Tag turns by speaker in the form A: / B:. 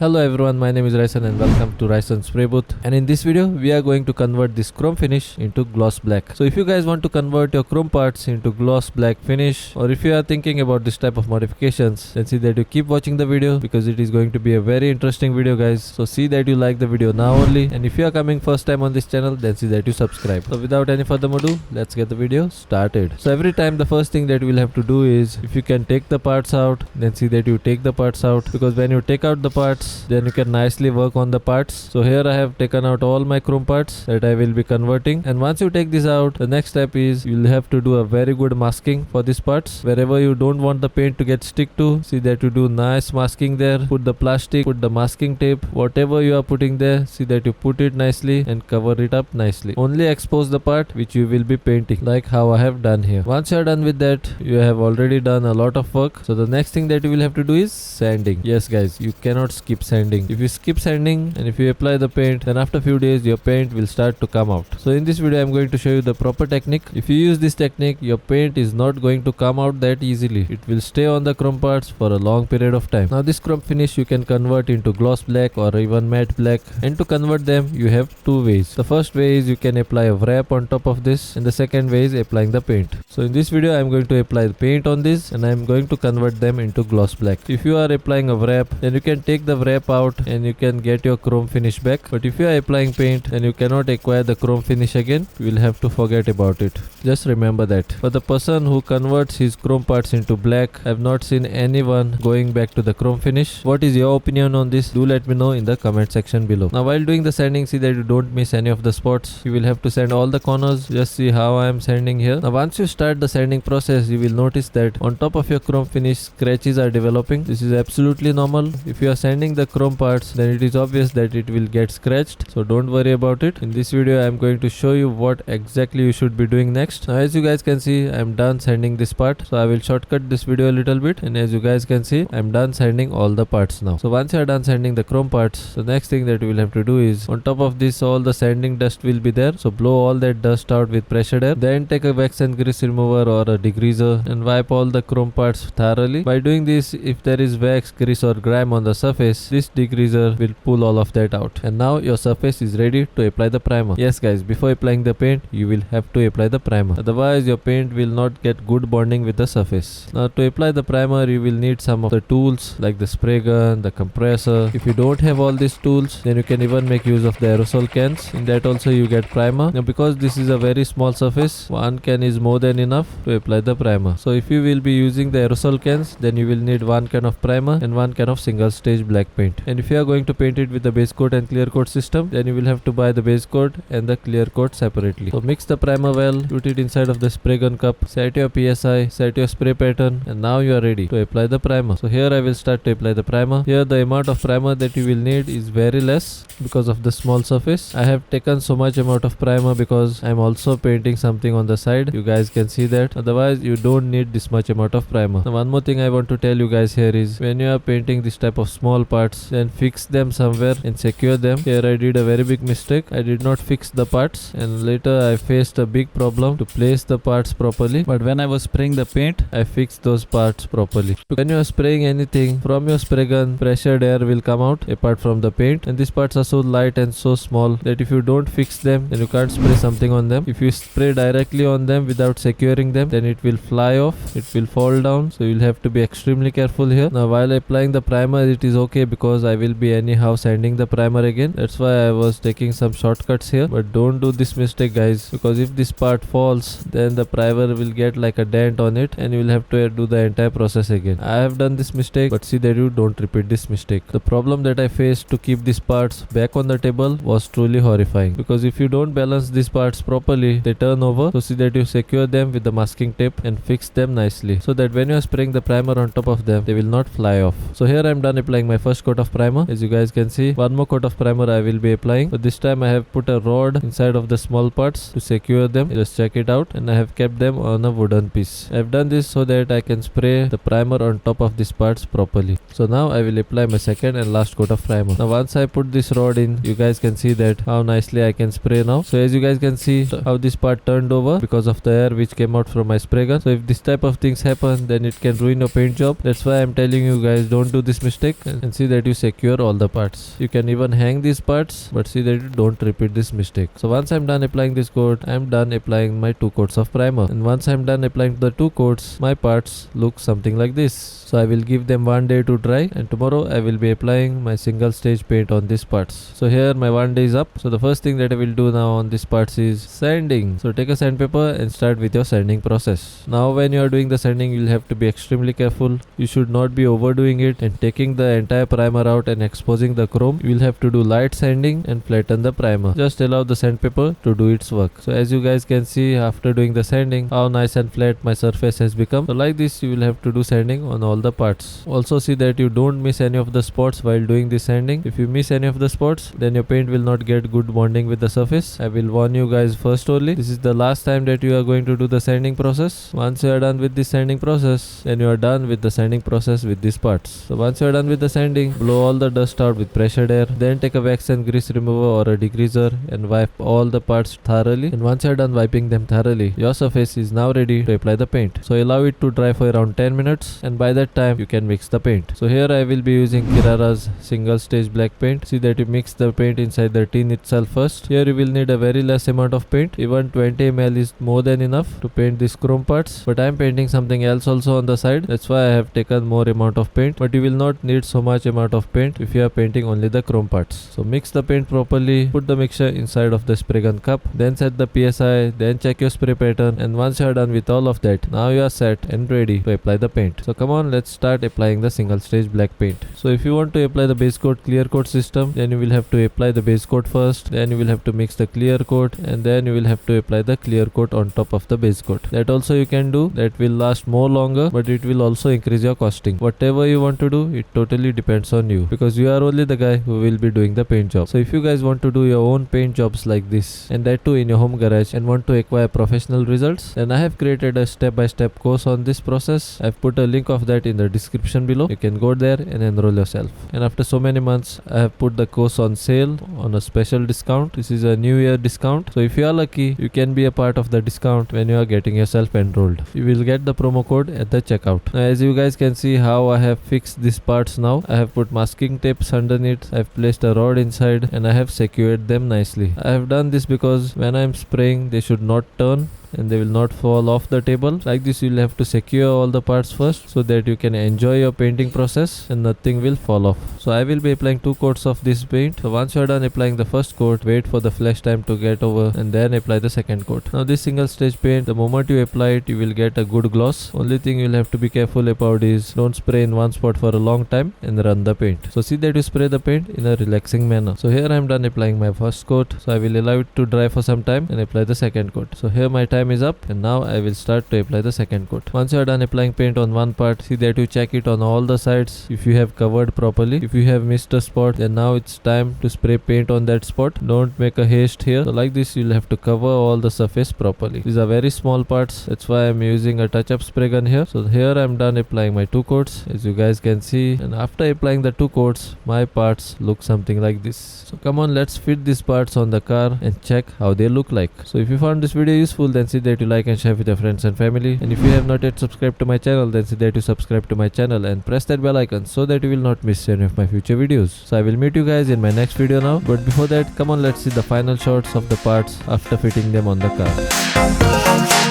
A: Hello everyone, my name is Ryson and welcome to rysonsspraybooth. And in this video, we are going to convert this chrome finish into gloss black. So if you guys want to convert your chrome parts into gloss black finish, or if you are thinking about this type of modifications, then see that you keep watching the video because it is going to be a very interesting video, guys. So see that you like the video now only. And if you are coming first time on this channel, then see that you subscribe. So without any further ado, let's get the video started. So every time the first thing that we'll have to do is, if you can take the parts out, then see that you take the parts out, because when you take out the parts, then you can nicely work on the parts. So here I have taken out all my chrome parts that I will be converting, and once you take this out, the next step is you'll have to do a very good masking for these parts. Wherever you don't want the paint to get stick to, see that you do nice masking there. Put the plastic, put the masking tape, whatever you are putting there, see that you put it nicely and cover it up nicely. Only expose the part which you will be painting, like how I have done here. Once you are done with that, you have already done a lot of work. So the next thing that you will have to do is sanding. Yes guys, you cannot skip sanding. If you skip sanding and if you apply the paint, then after few days your paint will start to come out. So in this video I am going to show you the proper technique. If you use this technique, your paint is not going to come out that easily. It will stay on the chrome parts for a long period of time. Now this chrome finish you can convert into gloss black or even matte black, and to convert them you have two ways. The first way is you can apply a wrap on top of this, and the second way is applying the paint. So in this video I am going to apply the paint on this, and I am going to convert them into gloss black. If you are applying a wrap, then you can take the wrap out and you can get your chrome finish back. But if you are applying paint, then you cannot acquire the chrome finish again. You will have to forget about it. Just remember that. For the person who converts his chrome parts into black, I have not seen anyone going back to the chrome finish. What is your opinion on this? Do let me know in the comment section below. Now while doing the sanding, see that you don't miss any of the spots. You will have to sand all the corners. Just see how I am sanding here. Now once you start the sanding process, you will notice that on top of your chrome finish, scratches are developing. This is absolutely normal. If you are sanding the chrome parts, then it is obvious that it will get scratched, so don't worry about it. In this video I am going to show you what exactly you should be doing next. Now as you guys can see, I am done sanding this part, so I will shortcut this video a little bit, and as you guys can see, I am done sanding all the parts now. So once you are done sanding the chrome parts, the next thing that you will have to do is, on top of this all the sanding dust will be there, so blow all that dust out with pressure air. Then take a wax and grease remover or a degreaser and wipe all the chrome parts thoroughly. By doing this, if there is wax, grease or grime on the surface, this degreaser will pull all of that out, and now your surface is ready to apply the primer. Yes guys, before applying the paint you will have to apply the primer, otherwise your paint will not get good bonding with the surface. Now to apply the primer you will need some of the tools like the spray gun, the compressor. If you don't have all these tools, then you can even make use of the aerosol cans. In that also you get primer. Now because this is a very small surface, one can is more than enough to apply the primer. So if you will be using the aerosol cans, then you will need one can of primer and one can of single stage black paint. And if you are going to paint it with the base coat and clear coat system, then you will have to buy the base coat and the clear coat separately. So mix the primer well, put it inside of the spray gun cup, set your PSI, set your spray pattern, and now you are ready to apply the primer. So here I will start to apply the primer. Here the amount of primer that you will need is very less because of the small surface. I have taken so much amount of primer because I am also painting something on the side. You guys can see that. Otherwise you don't need this much amount of primer. Now one more thing I want to tell you guys here is, when you are painting this type of small parts, then fix them somewhere and secure them. Here I did a very big mistake. I did not fix the parts, and later I faced a big problem to place the parts properly. But when I was spraying the paint, I fixed those parts properly. When you are spraying anything from your spray gun, pressured air will come out apart from the paint, and these parts are so light and so small that if you don't fix them, then you can't spray something on them. If you spray directly on them without securing them, then it will fly off, it will fall down, so you'll have to be extremely careful here. Now while applying the primer it is okay because I will be anyhow sanding the primer again. That's why I was taking some shortcuts here, but don't do this mistake guys, because if this part falls, then the primer will get like a dent on it and you will have to do the entire process again. I have done this mistake, but see that you don't repeat this mistake. The problem that I faced to keep these parts back on the table was truly horrifying, because if you don't balance these parts properly, they turn over. So see that you secure them with the masking tape and fix them nicely, so that when you are spraying the primer on top of them, they will not fly off. So here I am done applying my first coat of primer. As you guys can see, one more coat of primer I will be applying, but this time I have put a rod inside of the small parts to secure them. Just check it out, and I have kept them on a wooden piece. I have done this so that I can spray the primer on top of these parts properly. So now I will apply my second and last coat of primer. Now once I put this rod in, you guys can see that how nicely I can spray now. So as you guys can see how this part turned over because of the air which came out from my spray gun. So if this type of things happen, then it can ruin your paint job. That's why I'm telling you guys, don't do this mistake. And see that you secure all the parts. You can even hang these parts, but see that you don't repeat this mistake. So once I'm done applying this coat, I'm done applying my 2 coats of primer. And once I'm done applying the 2 coats, my parts look something like this. So I will give them one day to dry, and tomorrow I will be applying my single stage paint on these parts. So here my one day is up. So the first thing that I will do now on these parts is sanding. So take a sandpaper and start with your sanding process. Now when you are doing the sanding, you will have to be extremely careful. You should not be overdoing it and taking the entire primer out and exposing the chrome. You will have to do light sanding and flatten the primer. Just allow the sandpaper to do its work. So as you guys can see, after doing the sanding, how nice and flat my surface has become. So like this you will have to do sanding on all the parts. Also see that you don't miss any of the spots while doing the sanding. If you miss any of the spots, then your paint will not get good bonding with the surface. I will warn you guys first only. This is the last time that you are going to do the sanding process. Once you are done with this sanding process, then you are done with the sanding process with these parts. So once you are done with the sanding, blow all the dust out with pressured air. Then take a wax and grease remover or a degreaser and wipe all the parts thoroughly. And once you are done wiping them thoroughly, your surface is now ready to apply the paint. So allow it to dry for around 10 minutes, and by that time you can mix the paint. So here I will be using Kirara's single stage black paint. See that you mix the paint inside the tin itself first. Here you will need a very less amount of paint. Even 20 ml is more than enough to paint these chrome parts, but I am painting something else also on the side. That's why I have taken more amount of paint, but you will not need so much amount of paint if you are painting only the chrome parts. So mix the paint properly, put the mixture inside of the spray gun cup, then set the PSI, then check your spray pattern, and once you are done with all of that, now you are set and ready to apply the paint. So come on, let's start applying the single stage black paint. So if you want to apply the base coat clear coat system, then you will have to apply the base coat first, then you will have to mix the clear coat, and then you will have to apply the clear coat on top of the base coat. That also you can do. That will last more longer, but it will also increase your costing. Whatever you want to do, it totally depends on you, because you are only the guy who will be doing the paint job. So if you guys want to do your own paint jobs like this, and that too in your home garage, and want to acquire professional results, then I have created a step-by-step course on this process. I've put a link of that in the description below. You can go there and enroll yourself. And after so many months, I have put the course on sale on a special discount. This is a new year discount. So if you are lucky, you can be a part of the discount when you are getting yourself enrolled. You will get the promo code at the checkout. Now as you guys can see how I have fixed these parts now. I have put masking tapes underneath, I have placed a rod inside, and I have secured them nicely. I have done this because when I am spraying, they should not turn and they will not fall off the table. Like this you will have to secure all the parts first so that you can enjoy your painting process and nothing will fall off. So I will be applying 2 coats of this paint. So once you are done applying the first coat, wait for the flash time to get over and then apply the second coat. Now this single stage paint, the moment you apply it, you will get a good gloss. Only thing you will have to be careful about is don't spray in one spot for a long time and run the paint. So see that you spray the paint in a relaxing manner. So here I am done applying my first coat. So I will allow it to dry for some time and apply the second coat. So here my time is up, and now I will start to apply the second coat. Once you are done applying paint on one part, see that you check it on all the sides if you have covered properly. If you have missed a spot, then now it's time to spray paint on that spot. Don't make a haste here. So like this you'll have to cover all the surface properly. These are very small parts, that's why I'm using a touch-up spray gun here. So here I'm done applying my 2 coats, as you guys can see, and after applying the 2 coats, my parts look something like this. So come on, let's fit these parts on the car and check how they look like. So if you found this video useful, then see that you like and share with your friends and family, and if you have not yet subscribed to my channel, then see that you subscribe to my channel and press that bell icon so that you will not miss any of my future videos. So I will meet you guys in my next video now, but before that, come on, let's see the final shots of the parts after fitting them on the car.